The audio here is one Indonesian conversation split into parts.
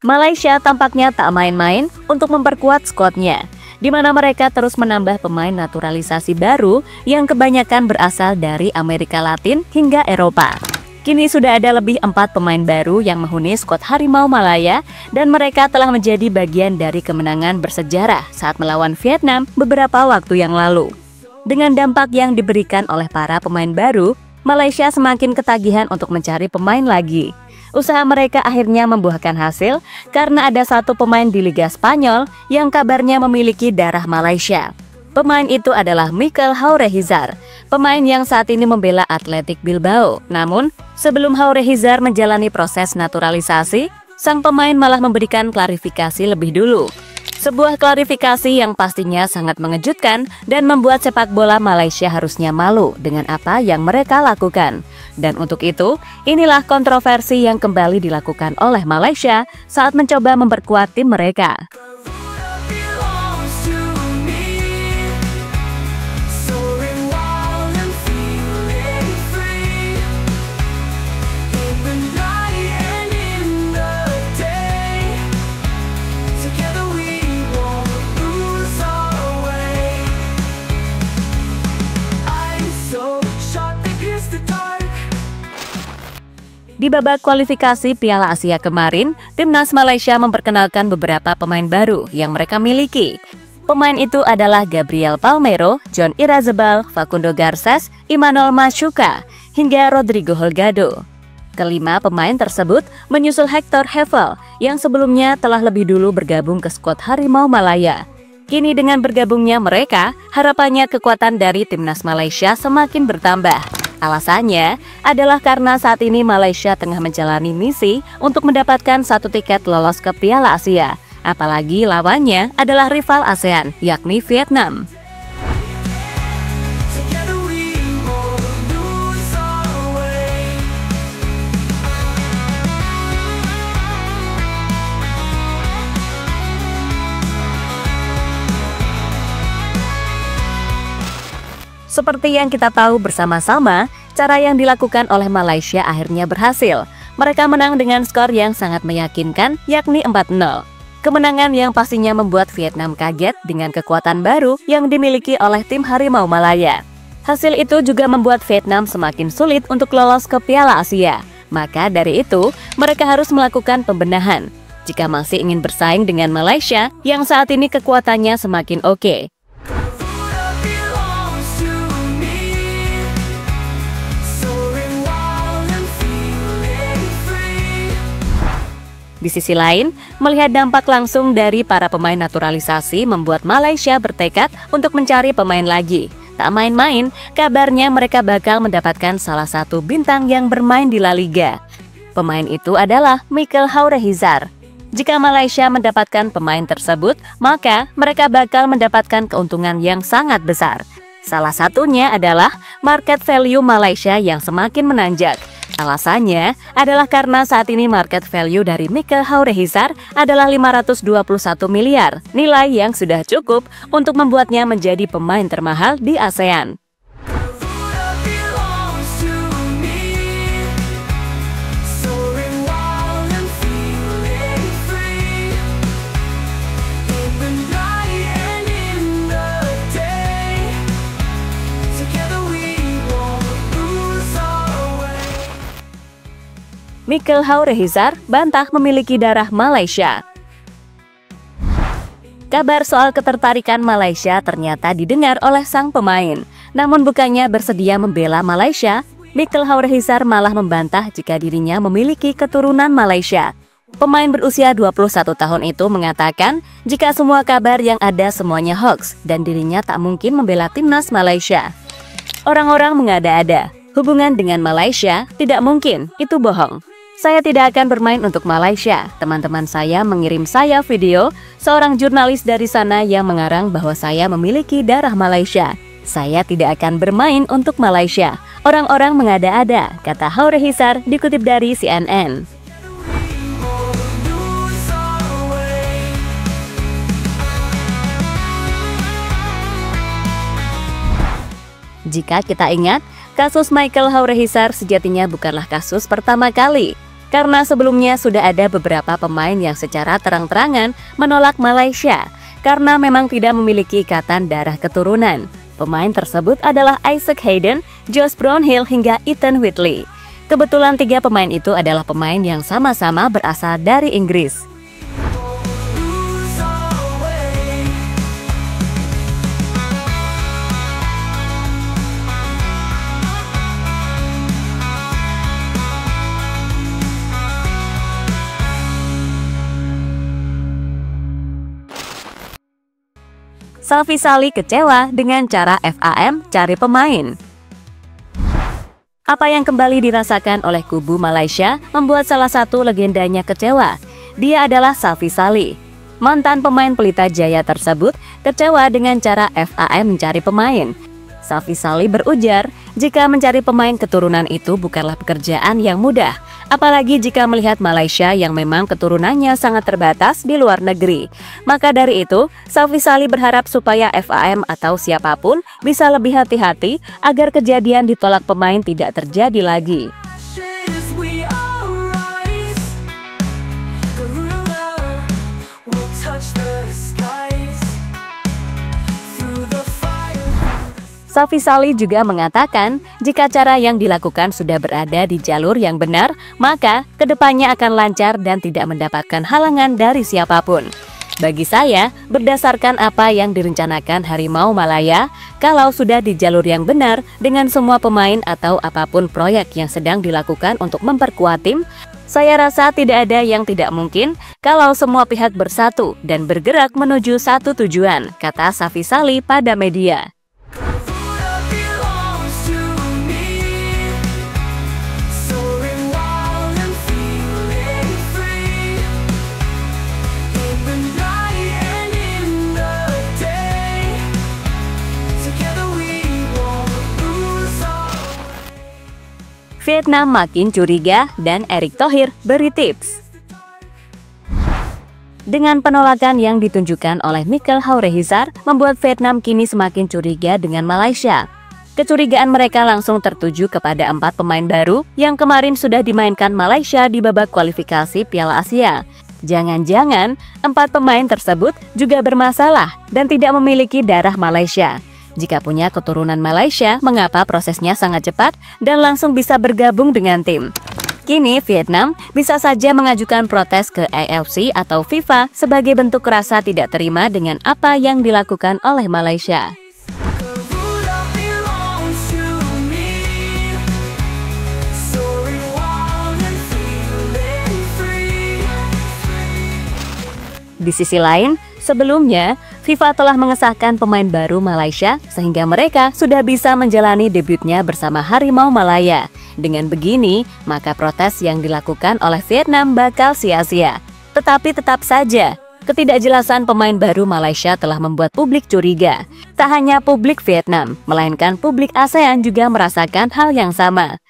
Malaysia tampaknya tak main-main untuk memperkuat skuadnya, di mana mereka terus menambah pemain naturalisasi baru yang kebanyakan berasal dari Amerika Latin hingga Eropa. Kini sudah ada lebih 4 pemain baru yang menghuni skuad Harimau Malaya dan mereka telah menjadi bagian dari kemenangan bersejarah saat melawan Vietnam beberapa waktu yang lalu. Dengan dampak yang diberikan oleh para pemain baru, Malaysia semakin ketagihan untuk mencari pemain lagi. Usaha mereka akhirnya membuahkan hasil karena ada satu pemain di Liga Spanyol yang kabarnya memiliki darah Malaysia. Pemain itu adalah Mikel Haurehizar, pemain yang saat ini membela Athletic Bilbao. Namun, sebelum Haurehizar menjalani proses naturalisasi, sang pemain malah memberikan klarifikasi lebih dulu. Sebuah klarifikasi yang pastinya sangat mengejutkan dan membuat sepak bola Malaysia harusnya malu dengan apa yang mereka lakukan. Dan untuk itu, inilah kontroversi yang kembali dilakukan oleh Malaysia saat mencoba memperkuat tim mereka. Di babak kualifikasi Piala Asia kemarin, Timnas Malaysia memperkenalkan beberapa pemain baru yang mereka miliki. Pemain itu adalah Gabriel Palmeiro, John Irazabal, Facundo Garces, Emmanuel Machuca, hingga Rodrigo Holgado. Kelima pemain tersebut menyusul Hector Hevel yang sebelumnya telah lebih dulu bergabung ke skuad Harimau Malaya. Kini dengan bergabungnya mereka, harapannya kekuatan dari Timnas Malaysia semakin bertambah. Alasannya adalah karena saat ini Malaysia tengah menjalani misi untuk mendapatkan satu tiket lolos ke Piala Asia. Apalagi lawannya adalah rival ASEAN, yakni Vietnam. Seperti yang kita tahu bersama-sama, cara yang dilakukan oleh Malaysia akhirnya berhasil. Mereka menang dengan skor yang sangat meyakinkan, yakni 4-0. Kemenangan yang pastinya membuat Vietnam kaget dengan kekuatan baru yang dimiliki oleh tim Harimau Malaya. Hasil itu juga membuat Vietnam semakin sulit untuk lolos ke Piala Asia. Maka dari itu, mereka harus melakukan pembenahan jika masih ingin bersaing dengan Malaysia yang saat ini kekuatannya semakin oke. Di sisi lain, melihat dampak langsung dari para pemain naturalisasi membuat Malaysia bertekad untuk mencari pemain lagi. Tak main-main, kabarnya mereka bakal mendapatkan salah satu bintang yang bermain di La Liga. Pemain itu adalah Mikel Haurehizar. Jika Malaysia mendapatkan pemain tersebut, maka mereka bakal mendapatkan keuntungan yang sangat besar. Salah satunya adalah market value Malaysia yang semakin menanjak. Alasannya adalah karena saat ini market value dari Mikel Haurehizar adalah 521 miliar, nilai yang sudah cukup untuk membuatnya menjadi pemain termahal di ASEAN. Mikel Haurehizar bantah memiliki darah Malaysia. Kabar soal ketertarikan Malaysia ternyata didengar oleh sang pemain. Namun bukannya bersedia membela Malaysia, Mikel Haurehizar malah membantah jika dirinya memiliki keturunan Malaysia. Pemain berusia 21 tahun itu mengatakan jika semua kabar yang ada semuanya hoax dan dirinya tak mungkin membela timnas Malaysia. Orang-orang mengada-ada. Hubungan dengan Malaysia tidak mungkin, itu bohong. Saya tidak akan bermain untuk Malaysia. Teman-teman saya mengirim saya video seorang jurnalis dari sana yang mengarang bahwa saya memiliki darah Malaysia. Saya tidak akan bermain untuk Malaysia. Orang-orang mengada-ada, kata Haurehizar dikutip dari CNN. Jika kita ingat, kasus Mikel Haurehizar sejatinya bukanlah kasus pertama kali. Karena sebelumnya sudah ada beberapa pemain yang secara terang-terangan menolak Malaysia karena memang tidak memiliki ikatan darah keturunan. Pemain tersebut adalah Isaac Hayden, Josh Brownhill hingga Ethan Whitley. Kebetulan 3 pemain itu adalah pemain yang sama-sama berasal dari Inggris. Safi Salih kecewa dengan cara FAM cari pemain. Apa yang kembali dirasakan oleh kubu Malaysia membuat salah satu legendanya kecewa. Dia adalah Safi Salih. Mantan pemain Pelita Jaya tersebut kecewa dengan cara FAM mencari pemain. Safi Salih berujar, jika mencari pemain keturunan itu bukanlah pekerjaan yang mudah, apalagi jika melihat Malaysia yang memang keturunannya sangat terbatas di luar negeri. Maka dari itu, Safi Salih berharap supaya FAM atau siapapun bisa lebih hati-hati agar kejadian ditolak pemain tidak terjadi lagi. Safi Salih juga mengatakan, jika cara yang dilakukan sudah berada di jalur yang benar, maka kedepannya akan lancar dan tidak mendapatkan halangan dari siapapun. Bagi saya, berdasarkan apa yang direncanakan Harimau Malaya, kalau sudah di jalur yang benar dengan semua pemain atau apapun proyek yang sedang dilakukan untuk memperkuat tim, saya rasa tidak ada yang tidak mungkin kalau semua pihak bersatu dan bergerak menuju satu tujuan, kata Safi Salih pada media. Vietnam makin curiga dan Erick Thohir beri tips. Dengan penolakan yang ditunjukkan oleh Michael Haurehizar, membuat Vietnam kini semakin curiga dengan Malaysia. Kecurigaan mereka langsung tertuju kepada 4 pemain baru yang kemarin sudah dimainkan Malaysia di babak kualifikasi Piala Asia. Jangan-jangan 4 pemain tersebut juga bermasalah dan tidak memiliki darah Malaysia. Jika punya keturunan Malaysia, mengapa prosesnya sangat cepat dan langsung bisa bergabung dengan tim? Kini Vietnam bisa saja mengajukan protes ke AFC atau FIFA sebagai bentuk rasa tidak terima dengan apa yang dilakukan oleh Malaysia. Di sisi lain, sebelumnya FIFA telah mengesahkan pemain baru Malaysia sehingga mereka sudah bisa menjalani debutnya bersama Harimau Malaya. Dengan begini, maka protes yang dilakukan oleh Vietnam bakal sia-sia. Tetapi tetap saja, ketidakjelasan pemain baru Malaysia telah membuat publik curiga. Tak hanya publik Vietnam, melainkan publik ASEAN juga merasakan hal yang sama.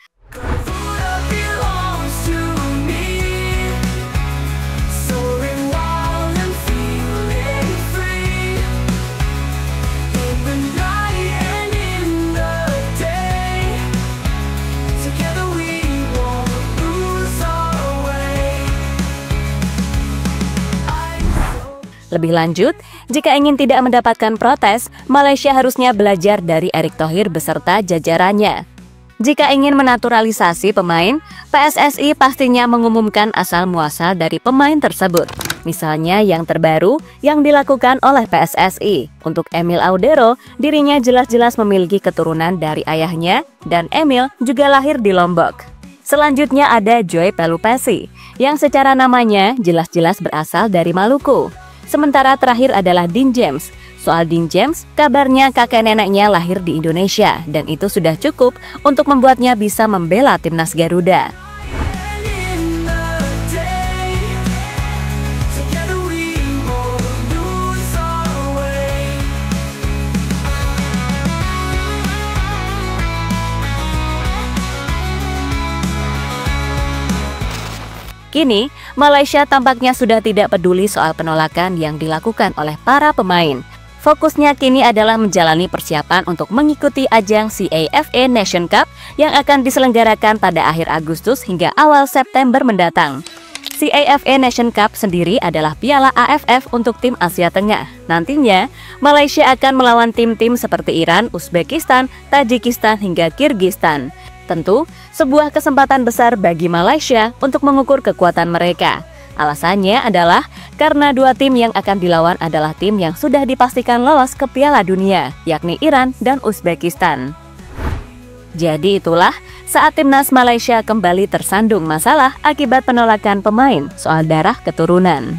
Lebih lanjut, jika ingin tidak mendapatkan protes, Malaysia harusnya belajar dari Erick Thohir beserta jajarannya. Jika ingin menaturalisasi pemain, PSSI pastinya mengumumkan asal-muasal dari pemain tersebut. Misalnya yang terbaru yang dilakukan oleh PSSI. Untuk Emil Audero, dirinya jelas-jelas memiliki keturunan dari ayahnya, dan Emil juga lahir di Lombok. Selanjutnya ada Joy Pelupesi, yang secara namanya jelas-jelas berasal dari Maluku. Sementara terakhir adalah Dean James. Soal Dean James, kabarnya kakek neneknya lahir di Indonesia dan itu sudah cukup untuk membuatnya bisa membela timnas Garuda. Kini, Malaysia tampaknya sudah tidak peduli soal penolakan yang dilakukan oleh para pemain. Fokusnya kini adalah menjalani persiapan untuk mengikuti ajang CAFA Nation Cup yang akan diselenggarakan pada akhir Agustus hingga awal September mendatang. CAFA Nation Cup sendiri adalah piala AFF untuk tim Asia Tengah. Nantinya, Malaysia akan melawan tim-tim seperti Iran, Uzbekistan, Tajikistan, hingga Kirgistan. Tentu, sebuah kesempatan besar bagi Malaysia untuk mengukur kekuatan mereka. Alasannya adalah karena dua tim yang akan dilawan adalah tim yang sudah dipastikan lolos ke Piala Dunia, yakni Iran dan Uzbekistan. Jadi itulah saat timnas Malaysia kembali tersandung masalah akibat penolakan pemain soal darah keturunan.